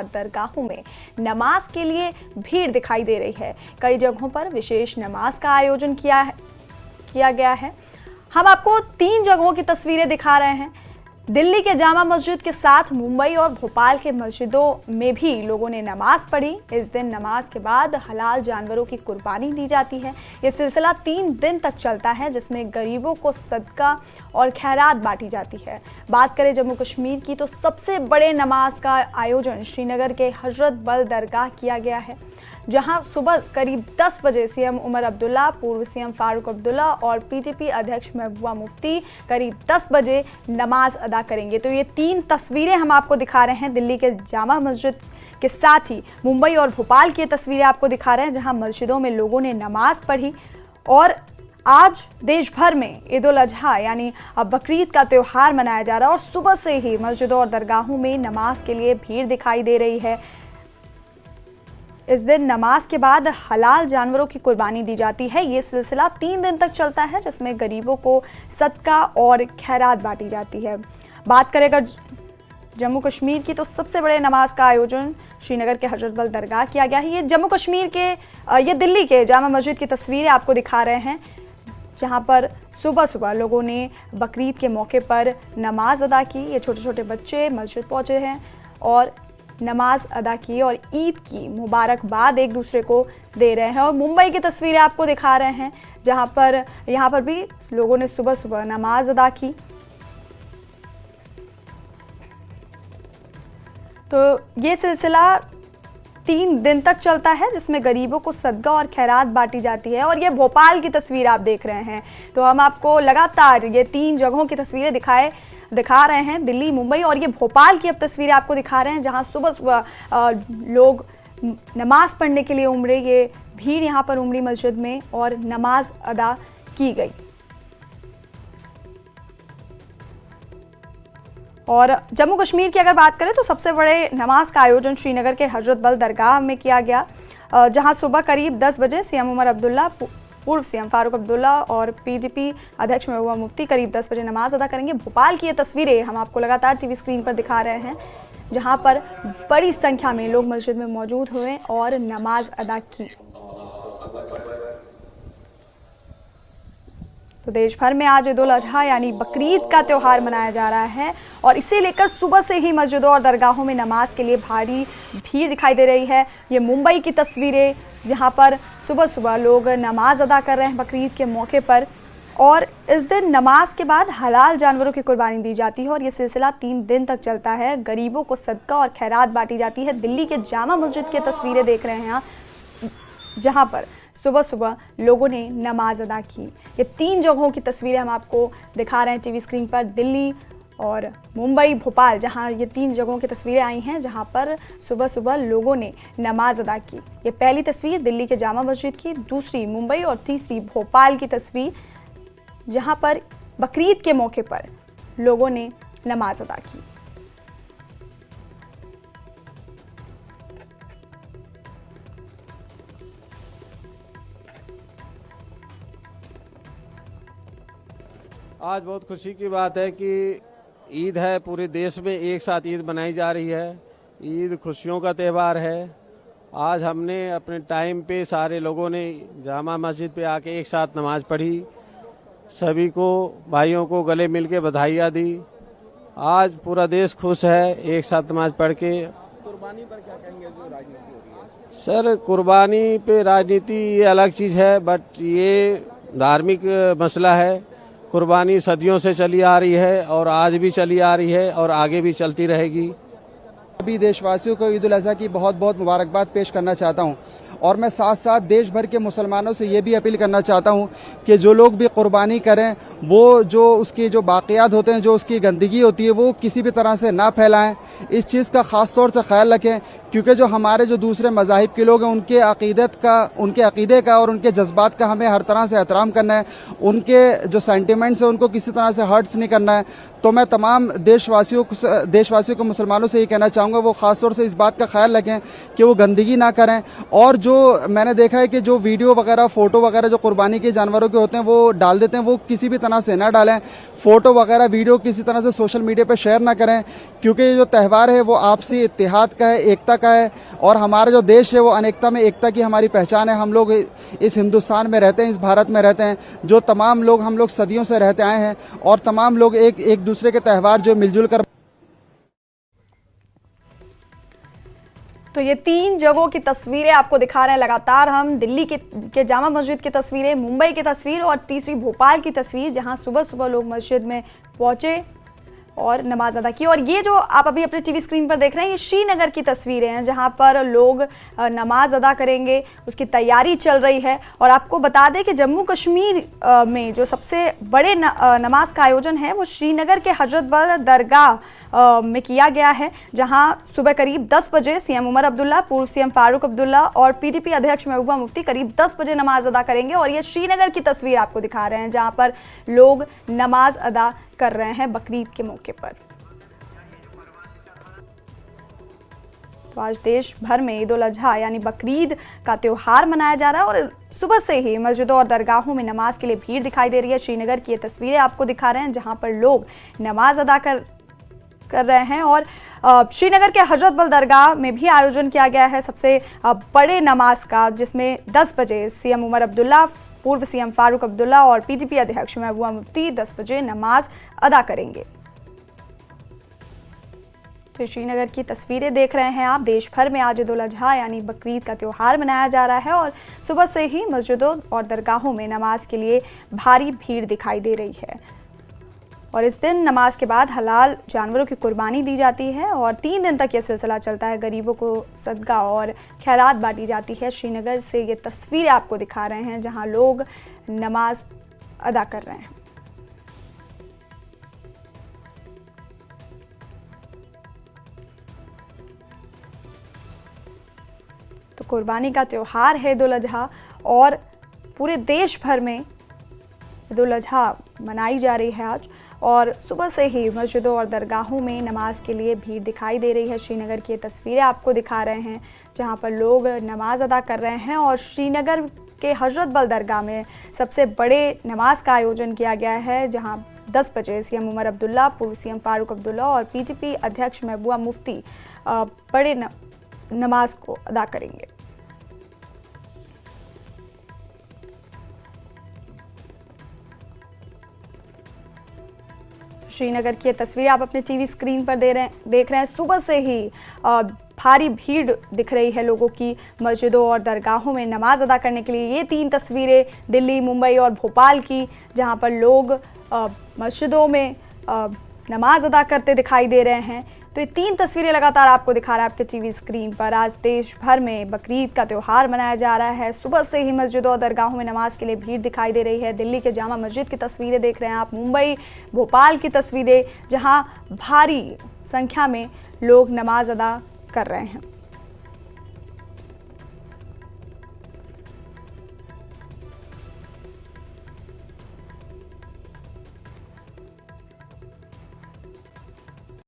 दरगाहों में नमाज के लिए भीड़ दिखाई दे रही है। कई जगहों पर विशेष नमाज का आयोजन किया गया है। हम आपको 3 जगहों की तस्वीरें दिखा रहे हैं। दिल्ली के जामा मस्जिद के साथ मुंबई और भोपाल के मस्जिदों में भी लोगों ने नमाज पढ़ी। इस दिन नमाज के बाद हलाल जानवरों की कुर्बानी दी जाती है। ये सिलसिला 3 दिन तक चलता है, जिसमें गरीबों को सदका और खैरात बांटी जाती है। बात करें जम्मू कश्मीर की, तो सबसे बड़े नमाज का आयोजन श्रीनगर के हजरत बल दरगाह किया गया है, जहां सुबह करीब 10 बजे सीएम उमर अब्दुल्ला, पूर्व सीएम फारूक अब्दुल्ला और पीटीपी अध्यक्ष महबूबा मुफ्ती करीब 10 बजे नमाज अदा करेंगे। तो ये 3 तस्वीरें हम आपको दिखा रहे हैं। दिल्ली के जामा मस्जिद के साथ ही मुंबई और भोपाल की तस्वीरें आपको दिखा रहे हैं, जहां मस्जिदों में लोगों ने नमाज पढ़ी। और आज देश भर में ईद उल अजहा यानी बकरीद का त्यौहार मनाया जा रहा है और सुबह से ही मस्जिदों और दरगाहों में नमाज के लिए भीड़ दिखाई दे रही है। इस दिन नमाज के बाद हलाल जानवरों की कुर्बानी दी जाती है। ये सिलसिला 3 दिन तक चलता है, जिसमें गरीबों को सदका और खैरात बांटी जाती है। बात करें अगर जम्मू कश्मीर की, तो सबसे बड़े नमाज का आयोजन श्रीनगर के हजरत बल दरगाह किया गया है। ये जम्मू कश्मीर के ये दिल्ली के जामा मस्जिद की तस्वीरें आपको दिखा रहे हैं, जहाँ पर सुबह सुबह लोगों ने बकरीद के मौके पर नमाज अदा की। ये छोटे छोटे बच्चे मस्जिद पहुँचे हैं और नमाज अदा की और ईद की मुबारकबाद एक दूसरे को दे रहे हैं। और मुंबई की तस्वीरें आपको दिखा रहे हैं, जहां पर यहाँ पर भी लोगों ने सुबह सुबह नमाज अदा की। तो ये सिलसिला 3 दिन तक चलता है, जिसमें गरीबों को सदका और खैरात बांटी जाती है। और ये भोपाल की तस्वीर आप देख रहे हैं। तो हम आपको लगातार ये 3 जगहों की तस्वीरें दिखा रहे हैं, दिल्ली, मुंबई और ये भोपाल की अब तस्वीरें आपको दिखा रहे हैं, जहां सुबह सुबह लोग नमाज पढ़ने के लिए उमड़े। ये भीड़ यहाँ पर उमड़ी मस्जिद में और नमाज अदा की गई। और जम्मू कश्मीर की अगर बात करें, तो सबसे बड़े नमाज का आयोजन श्रीनगर के हजरत बल दरगाह में किया गया, जहां सुबह करीब 10 बजे सीएम उमर अब्दुल्ला, पूर्व सीएम फारूक अब्दुल्ला और पीडीपी अध्यक्ष महबूबा मुफ्ती करीब 10 बजे नमाज अदा करेंगे। भोपाल की ये तस्वीरें हम आपको लगातार टीवी स्क्रीन पर दिखा रहे हैं, जहां पर बड़ी संख्या में लोग मस्जिद में मौजूद हुए और नमाज अदा की। तो देश भर में आज ईद उल अजहा यानी बकरीद का त्यौहार मनाया जा रहा है और इसे लेकर सुबह से ही मस्जिदों और दरगाहों में नमाज के लिए भारी भीड़ दिखाई दे रही है। ये मुंबई की तस्वीरें, जहां पर सुबह सुबह लोग नमाज अदा कर रहे हैं बकरीद के मौके पर। और इस दिन नमाज के बाद हलाल जानवरों की कुर्बानी दी जाती है और ये सिलसिला 3 दिन तक चलता है। गरीबों को सदका और खैरात बांटी जाती है। दिल्ली के जामा मस्जिद की तस्वीरें देख रहे हैं, जहां पर सुबह सुबह लोगों ने नमाज अदा की। ये 3 जगहों की तस्वीरें हम आपको दिखा रहे हैं टीवी स्क्रीन पर, दिल्ली और मुंबई, भोपाल, जहां ये 3 जगहों की तस्वीरें आई हैं, जहां पर सुबह सुबह लोगों ने नमाज अदा की। ये पहली तस्वीर दिल्ली के जामा मस्जिद की, दूसरी मुंबई और तीसरी भोपाल की तस्वीर, जहां पर बकरीद के मौके पर लोगों ने नमाज अदा की। आज बहुत खुशी की बात है कि ईद है, पूरे देश में एक साथ ईद मनाई जा रही है। ईद खुशियों का त्यौहार है। आज हमने अपने टाइम पे सारे लोगों ने जामा मस्जिद पे आके एक साथ नमाज पढ़ी, सभी को भाइयों को गले मिल के बधाइयाँ दी। आज पूरा देश खुश है एक साथ नमाज पढ़ के। कुर्बानी पर क्या कहेंगे जो राजनीति हो रही है? सर, कुर्बानी पे राजनीति ये अलग चीज़ है, बट ये धार्मिक मसला है। कुर्बानी सदियों से चली आ रही है और आज भी चली आ रही है और आगे भी चलती रहेगी। सभी देशवासियों को ईद उल अजहा की बहुत बहुत मुबारकबाद पेश करना चाहता हूं और मैं साथ साथ देश भर के मुसलमानों से ये भी अपील करना चाहता हूं कि जो लोग भी कुर्बानी करें, वो जो उसकी जो बाक़ियात होते हैं, जो उसकी गंदगी होती है, वो किसी भी तरह से ना फैलाएं। इस चीज़ का ख़ास तौर से ख्याल रखें, क्योंकि जो हमारे जो दूसरे मज़ाहिब के लोग हैं, उनके अक़ीदे का और उनके जज्बात का हमें हर तरह से एहतराम करना है। उनके जो सेंटिमेंट्स हैं, उनको किसी तरह से हर्ट्स नहीं करना है। तो मैं तमाम देशवासियों को, मुसलमानों से ये कहना चाहूँगा, वो ख़ास तौर से इस बात का ख्याल रखें कि वो गंदगी ना करें। और जो मैंने देखा है कि जो वीडियो वगैरह, फ़ोटो वगैरह जो कुर्बानी के जानवरों के होते हैं वो डाल देते हैं, वो किसी भी तरह तरह से ना डालें, फोटो वगैरह वीडियो किसी तरह से सोशल मीडिया पे शेयर ना करें, क्योंकि ये जो त्यौहार है वो आपसी इत्तेहाद का है, एकता का है। और हमारा जो देश है वो अनेकता में एकता की हमारी पहचान है। हम लोग इस हिंदुस्तान में रहते हैं, इस भारत में रहते हैं, जो तमाम लोग हम लोग सदियों से रहते आए हैं, और तमाम लोग एक दूसरे के त्यौहार जो मिलजुल कर। तो ये 3 जगहों की तस्वीरें आपको दिखा रहे हैं लगातार हम। दिल्ली के जामा मस्जिद की तस्वीरें, मुंबई की तस्वीर और तीसरी भोपाल की तस्वीर, जहां सुबह सुबह लोग मस्जिद में पहुंचे और नमाज अदा की। और ये जो आप अभी अपने टीवी स्क्रीन पर देख रहे हैं, ये श्रीनगर की तस्वीरें हैं, जहां पर लोग नमाज अदा करेंगे, उसकी तैयारी चल रही है। और आपको बता दें कि जम्मू कश्मीर में जो सबसे बड़े नमाज का आयोजन है वो श्रीनगर के हजरत बल दरगाह में किया गया है, जहां सुबह करीब 10 बजे सीएम उमर अब्दुल्ला, पूर्व सीएम फारूक अब्दुल्ला और पीटीपी अध्यक्ष महबूबा मुफ्ती करीब 10 बजे नमाज अदा करेंगे। और ये श्रीनगर की तस्वीर आपको दिखा रहे हैं, जहां पर लोग नमाज अदा कर रहे हैं बकरीद के मौके पर। तो आज देश भर में ईद उल अजहा यानी बकरीद का त्यौहार मनाया जा रहा है और सुबह से ही मस्जिदों और दरगाहों में नमाज के लिए भीड़ दिखाई दे रही है। श्रीनगर की ये तस्वीरें आपको दिखा रहे हैं, जहां पर लोग नमाज अदा कर रहे हैं। और श्रीनगर के हजरत बल दरगाह में भी आयोजन किया गया है सबसे बड़े नमाज का, जिसमें 10 बजे सीएम उमर अब्दुल्ला, पूर्व सीएम फारूक अब्दुल्ला और पीटीपी अध्यक्ष महबूबा मुफ्ती 10 बजे नमाज अदा करेंगे। तो श्रीनगर की तस्वीरें देख रहे हैं आप। देश भर में आज ईद उल अजहा यानी बकरीद का त्यौहार मनाया जा रहा है और सुबह से ही मस्जिदों और दरगाहों में नमाज के लिए भारी भीड़ दिखाई दे रही है। और इस दिन नमाज के बाद हलाल जानवरों की कुर्बानी दी जाती है और 3 दिन तक यह सिलसिला चलता है। गरीबों को सदका और खैरात बांटी जाती है। श्रीनगर से ये तस्वीरें आपको दिखा रहे हैं, जहां लोग नमाज अदा कर रहे हैं। तो कुर्बानी का त्यौहार है ईद उल अजहा और पूरे देश भर में ईद उल अजहा मनाई जा रही है आज। और सुबह से ही मस्जिदों और दरगाहों में नमाज के लिए भीड़ दिखाई दे रही है। श्रीनगर की तस्वीरें आपको दिखा रहे हैं, जहां पर लोग नमाज अदा कर रहे हैं। और श्रीनगर के हजरत बल दरगाह में सबसे बड़े नमाज का आयोजन किया गया है, जहां 10 बजे सीएम उमर अब्दुल्ला, पूर्व सीएम फारूक अब्दुल्ला और पीटीपी अध्यक्ष महबूबा मुफ्ती बड़े नमाज को अदा करेंगे। श्रीनगर की तस्वीरें आप अपने टीवी स्क्रीन पर देख रहे हैं। सुबह से ही भारी भीड़ दिख रही है लोगों की मस्जिदों और दरगाहों में नमाज अदा करने के लिए। ये 3 तस्वीरें दिल्ली, मुंबई और भोपाल की, जहां पर लोग मस्जिदों में नमाज अदा करते दिखाई दे रहे हैं। तो ये 3 तस्वीरें लगातार आपको दिखा रहा है आपके टीवी स्क्रीन पर। आज देश भर में बकरीद का त्यौहार मनाया जा रहा है। सुबह से ही मस्जिदों और दरगाहों में नमाज के लिए भीड़ दिखाई दे रही है। दिल्ली के जामा मस्जिद की तस्वीरें देख रहे हैं आप, मुंबई, भोपाल की तस्वीरें, जहां भारी संख्या में लोग नमाज अदा कर रहे हैं।